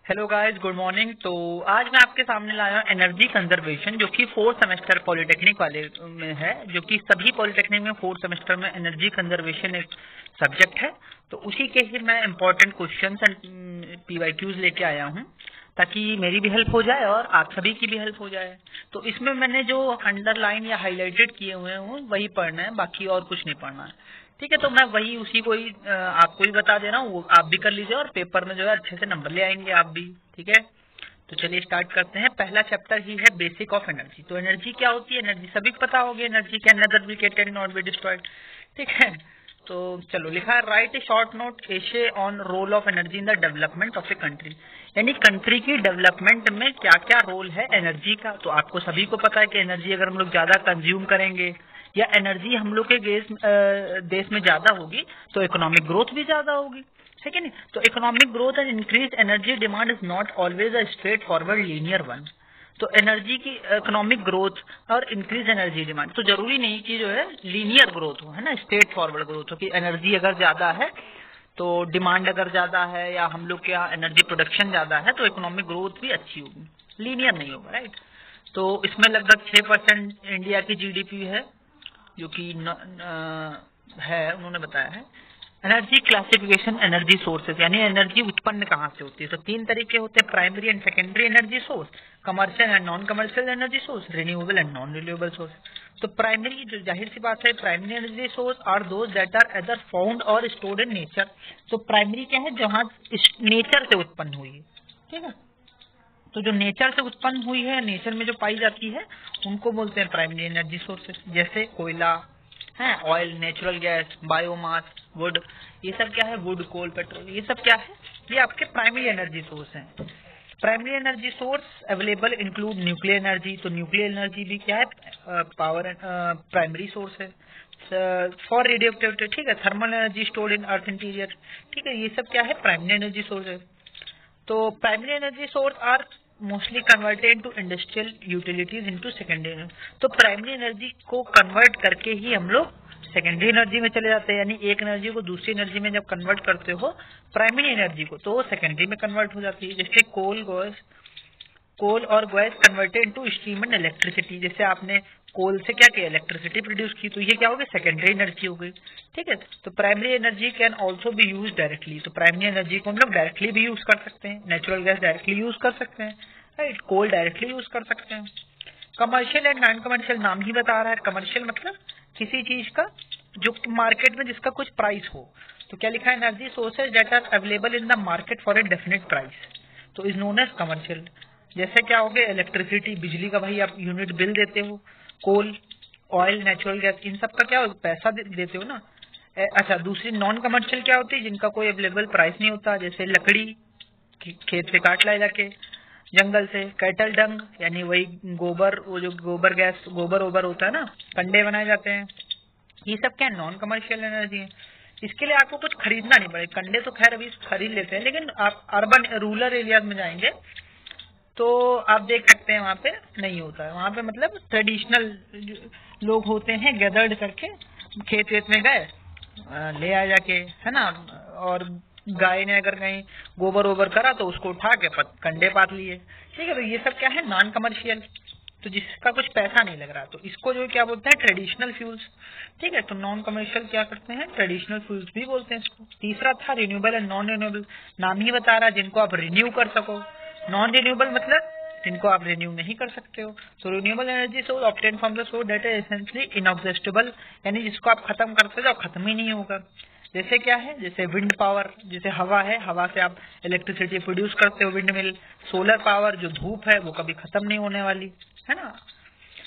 Hello guys, good morning. तो आज मैं आपके सामने लाया हूँ एनर्जी कंजर्वेशन, जो कि 4th सेमेस्टर पॉलिटेक्निक वाले में है, जो कि सभी पॉलिटेक्निक में 4th सेमेस्टर में एनर्जी कंजर्वेशन एक सब्जेक्ट है। तो उसी के ही मैं इम्पोर्टेंट क्वेश्चंस एंड पीवाईक्यूज लेके आया हूँ, ताकि मेरी भी हेल्प हो जाए और आप सभी की भी हेल्प हो जाए। तो इसमें मैंने जो अंडरलाइन या हाईलाइटेड किए हुए हैं वही पढ़ना है, बाकी और कुछ नहीं पढ़ना है। ठीक है, तो मैं वही उसी को ही आपको ही बता दे रहा हूँ, वो आप भी कर लीजिए और पेपर में जो है अच्छे से नंबर ले आएंगे आप भी। ठीक है, तो चलिए स्टार्ट करते हैं। पहला चैप्टर ही है बेसिक ऑफ एनर्जी। तो एनर्जी क्या होती है, एनर्जी सभी को पता होगी। Energy can nether be created not be destroyed. ठीक है, तो चलो लिखा है राइट ए शॉर्ट नोट एशे on roll of energy in the development of a country. यानी कंट्री की डेवलपमेंट में क्या क्या रोल है एनर्जी का। तो आपको सभी को पता है कि एनर्जी अगर हम लोग ज्यादा कंज्यूम करेंगे या एनर्जी हम लोग के देश में ज्यादा होगी तो इकोनॉमिक ग्रोथ भी ज्यादा होगी, है कि नहीं। तो economic growth and increase energy demand is not always a straight forward linear one. तो एनर्जी की इकोनॉमिक ग्रोथ और इंक्रीज एनर्जी डिमांड, तो जरूरी नहीं कि जो है लीनियर ग्रोथ हो, है ना, स्ट्रेट फॉरवर्ड ग्रोथ हो, कि एनर्जी अगर ज्यादा है तो डिमांड अगर ज्यादा है या हम लोग के यहाँ एनर्जी प्रोडक्शन ज्यादा है तो इकोनॉमिक ग्रोथ भी अच्छी होगी, लीनियर नहीं होगा, राइट। तो इसमें लगभग 6% इंडिया की जीडीपी है, जो कि है, उन्होंने बताया है। एनर्जी क्लासिफिकेशन, एनर्जी सोर्सेज, यानी एनर्जी उत्पन्न कहाँ से होती है। तो 3 तरीके होते हैं, primary and secondary energy source, commercial and non commercial energy source, renewable and non renewable source. तो प्राइमरी, जो जाहिर सी बात है, primary energy source are those that are either found or stored in nature. तो प्राइमरी क्या है, जहाँ नेचर से उत्पन्न हुई है। ठीक है, तो जो नेचर से उत्पन्न हुई है, नेचर में जो पाई जाती है, उनको बोलते हैं प्राइमरी एनर्जी सोर्सेस। जैसे कोयला है, oil, natural gas, biomass, would, ये सब क्या है, वुड, कोल, पेट्रोल, ये सब क्या है, ये आपके प्राइमरी एनर्जी सोर्स हैं। Primary energy source available include nuclear energy. तो न्यूक्लियर एनर्जी भी क्या है, पावर प्राइमरी सोर्स है। फॉर रेडियो एक्टिविटी, ठीक है, thermal energy stored in earth interior, ठीक है, ये सब क्या है, प्राइमरी एनर्जी सोर्स है। तो primary energy source are mostly converted into industrial utilities into secondary energy. तो प्राइमरी एनर्जी को कन्वर्ट करके ही हम लोग सेकेंडरी एनर्जी में चले जाते हैं। यानी एक एनर्जी को दूसरी एनर्जी में जब कन्वर्ट करते हो प्राइमरी एनर्जी को, तो वो सेकेंडरी में कन्वर्ट हो जाती है। जैसे कोल और gas converted into steam and electricity. जैसे आपने कोल से क्या किया, इलेक्ट्रिसिटी प्रोड्यूस की, तो ये क्या हो गई, सेकेंडरी एनर्जी हो गई। ठीक है, तो primary energy can also be use directly. तो प्राइमरी एनर्जी को हम लोग डायरेक्टली भी यूज कर सकते हैं, नेचुरल गैस डायरेक्टली यूज कर सकते हैं, राइट, कोल डायरेक्टली यूज कर सकते हैं। कमर्शियल एंड नॉन कमर्शियल, नाम ही बता रहा है। कमर्शियल मतलब किसी चीज का जो मार्केट में जिसका कुछ प्राइस हो। तो क्या लिखा है, energy sources that are available in the market for a definite price, तो इज नोन एज कमर्शियल। जैसे क्या हो गया, इलेक्ट्रिसिटी, बिजली का भाई आप यूनिट बिल देते हो। कोल, ऑयल, नेचुरल गैस, इन सब का क्या हो, पैसा देते हो ना। अच्छा, दूसरी नॉन कमर्शियल क्या होती है, जिनका कोई अवेलेबल प्राइस नहीं होता। जैसे लकड़ी, खेत से काट ला जाके, जंगल से। कैटल डंग, यानी वही गोबर, वो जो गोबर गैस, गोबर ओबर होता है ना, कंडे बनाए जाते हैं। ये सब क्या, नॉन कमर्शियल एनर्जी है। इसके लिए आपको कुछ खरीदना नहीं पड़ेगा। कंडे तो खैर अभी खरीद लेते हैं, लेकिन आप अर्बन रूरल एरियाज में जाएंगे तो आप देख सकते हैं वहाँ पे नहीं होता है। वहाँ पे मतलब ट्रेडिशनल लोग होते हैं, गैदर्ड करके खेत वेत में गए, ले आ जाके, है ना। और गाय ने अगर कहीं गोबर ओबर करा तो उसको उठा के कंडे पात लिए। ठीक है, तो ये सब क्या है, नॉन कमर्शियल, तो जिसका कुछ पैसा नहीं लग रहा, तो इसको जो क्या बोलते हैं, ट्रेडिशनल फ्यूल्स। ठीक है, तो नॉन कमर्शियल क्या करते हैं, ट्रेडिशनल फ्यूल्स भी बोलते हैं इसको। तीसरा था रिन्यूएबल एंड नॉन रिन्यूएबल, नाम ही बता रहा है, जिनको आप रिन्यू कर सको। नॉन रिन्यूएबल मतलब जिनको आप रिन्यू नहीं कर सकते हो। तो renewable energy source obtain from the source that is essentially inexhaustible, यानी जिसको आप खत्म करते हो खत्म ही नहीं होगा। जैसे क्या है, जैसे विंड पावर, जैसे हवा है, हवा से आप इलेक्ट्रिसिटी प्रोड्यूस करते हो, विंड मिल। सोलर पावर, जो धूप है वो कभी खत्म नहीं होने वाली, है ना।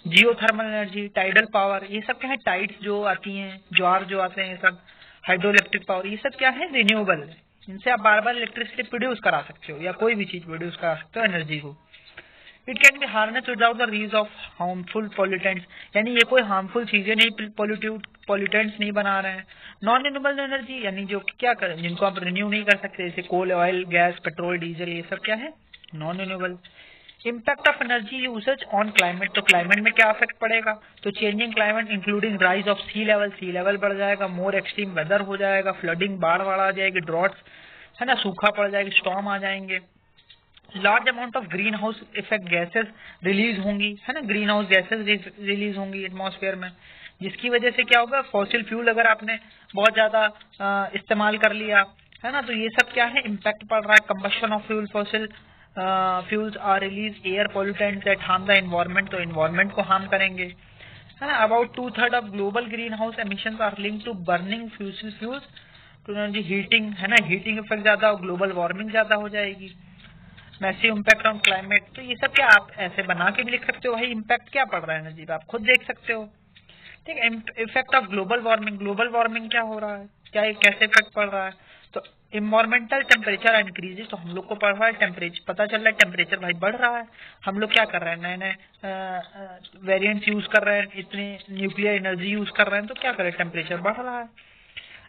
जियोथर्मल एनर्जी, टाइडल पावर, ये सब क्या है, टाइड्स जो आती हैं, ज्वार जो आते हैं, ये सब। हाइड्रो इलेक्ट्रिक पावर, ये सब क्या है, रिन्यूएबल है। इनसे आप बार बार इलेक्ट्रिसिटी प्रोड्यूस करा सकते हो या कोई भी चीज प्रोड्यूस करा सकते हो, एनर्जी को। It can be harness without the use of harmful pollutants, यानी ये कोई हार्मफुल चीजें नहीं, पॉल्यूटेंट्स नहीं बना रहे हैं। नॉन रिन्यूएबल एनर्जी, यानी जो क्या करें, जिनको आप रिन्यू नहीं कर सकते, जैसे coal, oil, gas, petrol, diesel, ये सब क्या है, non renewable. Impact of energy usage on climate, तो क्लाइमेट में क्या इफेक्ट पड़ेगा, तो changing climate including rise of sea level बढ़ जाएगा, मोर एक्सट्रीम वेदर हो जाएगा, फ्लडिंग, बाढ़ आ जाएगी, ड्रॉट्स, है ना, सूखा पड़ जाएगी, स्टॉर्म आ जाएंगे, large amount of green house effect gases release होंगी, है ना, ग्रीन हाउस गैसेस रिलीज होंगी एटमॉस्फेयर में, जिसकी वजह से क्या होगा, फॉसिल फ्यूल अगर आपने बहुत ज्यादा इस्तेमाल कर लिया, है ना, तो ये सब क्या है, इम्पैक्ट पड़ रहा है। Combustion of fuel, fossil fuels are release air pollutants that harm the environment, तो एनवायरमेंट को हार्म करेंगे, है ना। About 2/3 of global greenhouse emissions are linked to burning fossil fuels to energy heating, है ना, हीटिंग इफेक्ट ज्यादा, global warming ज्यादा हो जाएगी। मैसिव इम्पैक्ट ऑन क्लाइमेट, तो ये सब क्या आप ऐसे बना के भी लिख सकते हो भाई, इम्पैक्ट क्या पड़ रहा है एनर्जी पे, आप खुद देख सकते हो, ठीक है। Effect of global warming, global warming क्या हो रहा है, क्या ये कैसे इफेक्ट पड़ रहा है, तो इन्वायरमेंटल टेम्परेचर इंक्रीजेस, तो हम लोग को पड़ रहा है टेम्परेचर, पता चल रहा है टेम्परेचर भाई बढ़ रहा है, हम लोग क्या कर रहे हैं, नए नए वेरिएंट्स यूज कर रहे हैं, इतनी न्यूक्लियर एनर्जी यूज कर रहे हैं, तो क्या करें, टेम्परेचर बढ़ रहा है।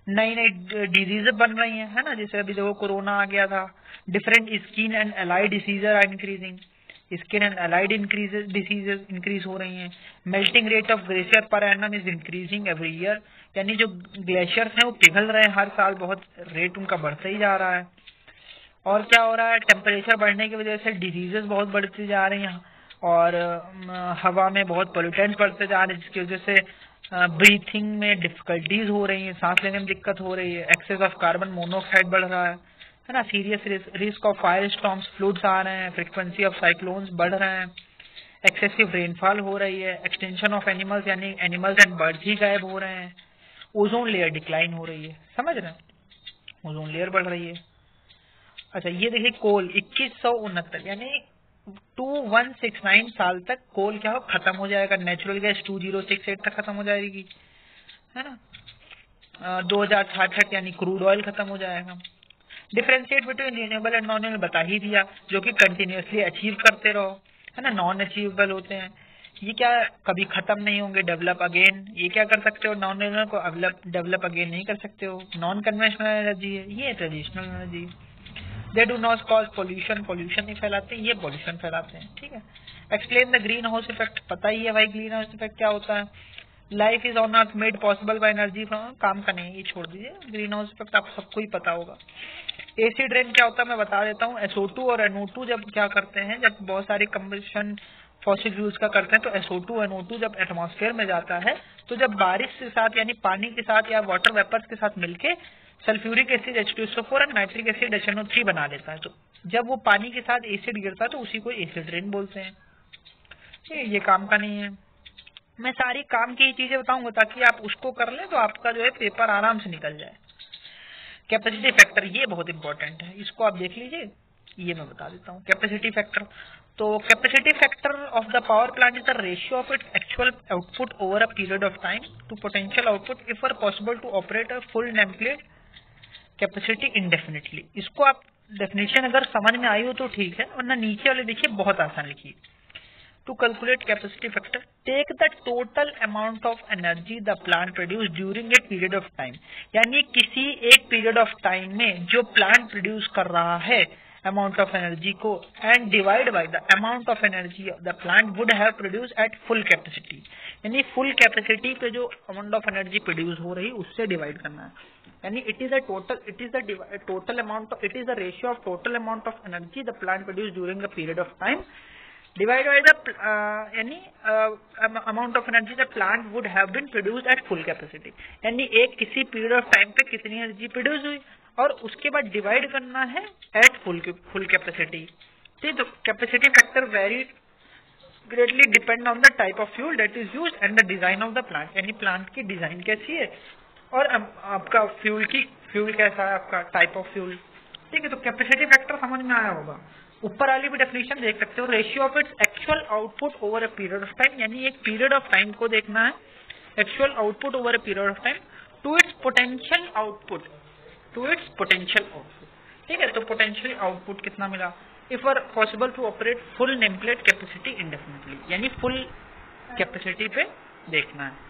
नई नई डिजीजेस बन रही हैं, है ना, जैसे अभी देखो कोरोना आ गया था। Different skin and allied diseases are increasing, skin and allied diseases increase हो रही हैं। Melting rate of glacier per annum is increasing every year, यानी जो ग्लेशियर्स हैं वो पिघल रहे हैं हर साल, बहुत रेट उनका बढ़ता ही जा रहा है। और क्या हो रहा है, टेम्परेचर बढ़ने की वजह से डिजीजेस बहुत बढ़ती जा रही हैं, और हवा में बहुत पोल्यूटेंट्स बढ़ते जा रहे हैं, जिसकी वजह से ब्रीथिंग में डिफिकल्टीज हो रही है, सांस लेने में दिक्कत हो रही है। एक्सेस ऑफ कार्बन मोनोऑक्साइड बढ़ रहा है ना। Serious risk of fire storms, floods आ रहे हैं, फ्रीक्वेंसी ऑफ साइक्लोन्स बढ़ रहे हैं, एक्सेसिव रेनफॉल हो रही है, एक्सटेंशन ऑफ एनिमल्स, यानी एनिमल्स एंड बर्ड्स ही गायब हो रहे हैं, ओजोन लेयर डिक्लाइन हो रही है, समझ रहे हैं, ओजोन लेयर बढ़ रही है। अच्छा ये देखिए कोल 2169 यानी 2169 साल तक कोल क्या हो, खत्म हो जाएगा। नेचुरल गैस 2068 तक खत्म हो जाएगी, है ना। 2066 यानी क्रूड ऑयल खत्म हो जाएगा। Differentiate between renewable and non renewable बता ही दिया, जो कि कंटिन्यूअसली अचीव करते रहो, है ना। नॉन अचीवेबल होते हैं ये, क्या कभी खत्म नहीं होंगे, डेवलप अगेन, ये क्या कर सकते हो, नॉन रिन्यूएबल को डेवलप अगेन नहीं कर सकते हो। नॉन कन्वेंशनल एनर्जी है, ये traditional energy. They do not cause pollution, pollution नहीं फैलाते, ये पोल्यूशन फैलाते हैं, ठीक है। Explain the green house effect, पता ही है भाई ग्रीन हाउस इफेक्ट क्या होता है। Life is on earth made possible by energy from, काम का नहीं, ये छोड़ दीजिए। ग्रीन हाउस इफेक्ट आप सबको ही पता होगा। एसिड रेन क्या होता है मैं बता देता हूँ। SO2 और NO2 जब क्या करते हैं, जब बहुत सारे कंबशन फॉसिल फ्यूल्स का करते हैं, तो SO2 NO2 जब एटमॉस्फेयर में जाता है, तो जब बारिश के साथ यानी पानी के साथ या वाटर वेपर्स के साथ मिलके सल्फ्यूरिक एसिड H2SO4 और नाइट्रिक एसिड HNO3 बना लेता है, तो जब वो पानी के साथ एसिड गिरता है तो उसी को एसिड रेन बोलते हैं। ये काम का नहीं है, मैं सारी काम की चीजें बताऊंगा ताकि आप उसको कर लें तो आपका जो है पेपर आराम से निकल जाए। कैपेसिटी फैक्टर ये बहुत इंपॉर्टेंट है, इसको आप देख लीजिए, ये मैं बता देता हूँ। कैपेसिटी फैक्टर, तो capacity factor of the power plant is the ratio of its actual output over a period of time to potential output if are possible to operate a full nameplate capacity indefinitely. इसको आप definition अगर समझ में आई हो तो ठीक है, वरना नीचे वाले देखिए बहुत आसान लिखिए। To calculate capacity factor, take the total amount of energy the plant produce during a period of time, यानी किसी एक पीरियड ऑफ टाइम में जो प्लांट प्रोड्यूस कर रहा है अमाउंट ऑफ एनर्जी को, and divide by the amount of energy the plant would have produce at full capacity, यानी फुल कैपेसिटी पे जो अमाउंट ऑफ एनर्जी प्रोड्यूस हो रही उससे डिवाइड करना है। यानी it is the total amount of, it is the ratio of total amount of energy the plant produce during the period of time divide by the यानी amount of energy the plant would have been produced at full capacity, यानी एक किसी period of time पे कितनी energy produce हुई और उसके बाद डिवाइड करना है एट फुल कैपेसिटी। ठीक, तो capacity factor very greatly depend on the type of fuel that is used and the design of the plant, यानी प्लांट की डिजाइन कैसी है और आपका फ्यूल कैसा है, आपका टाइप ऑफ फ्यूल। ठीक है, तो कैपेसिटी फैक्टर समझ में आया होगा। ऊपर वाली भी डेफिनेशन देख सकते हो, ratio of its actual output over a period of time, यानी एक पीरियड ऑफ टाइम को देखना है, actual output over a period of time to its potential output, ठीक है। तो पोटेंशियल आउटपुट कितना मिला, if are possible to operate full nameplate capacity indefinitely, यानी फुल कैपेसिटी पे देखना है।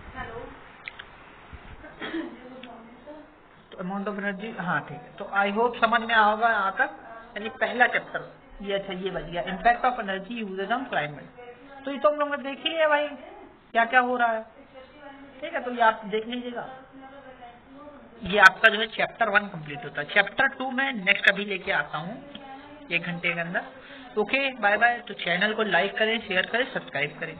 तो अमाउंट ऑफ एनर्जी, हाँ ठीक है, तो आई होप समझ में आएगा यहाँ तक, यानी पहला चैप्टर ये। अच्छा ये बच गया, impact of energy usage on climate. तो ये तो हम लोग ने देख ही लिया भाई क्या क्या हो रहा है, ठीक है। तो ये आप देख लीजिएगा, ये आपका जो है चैप्टर 1 कंप्लीट होता है। चैप्टर 2 में नेक्स्ट अभी लेके आता हूँ 1 घंटे के अंदर। Okay, bye bye. तो चैनल को लाइक करें, शेयर करें, सब्सक्राइब करें।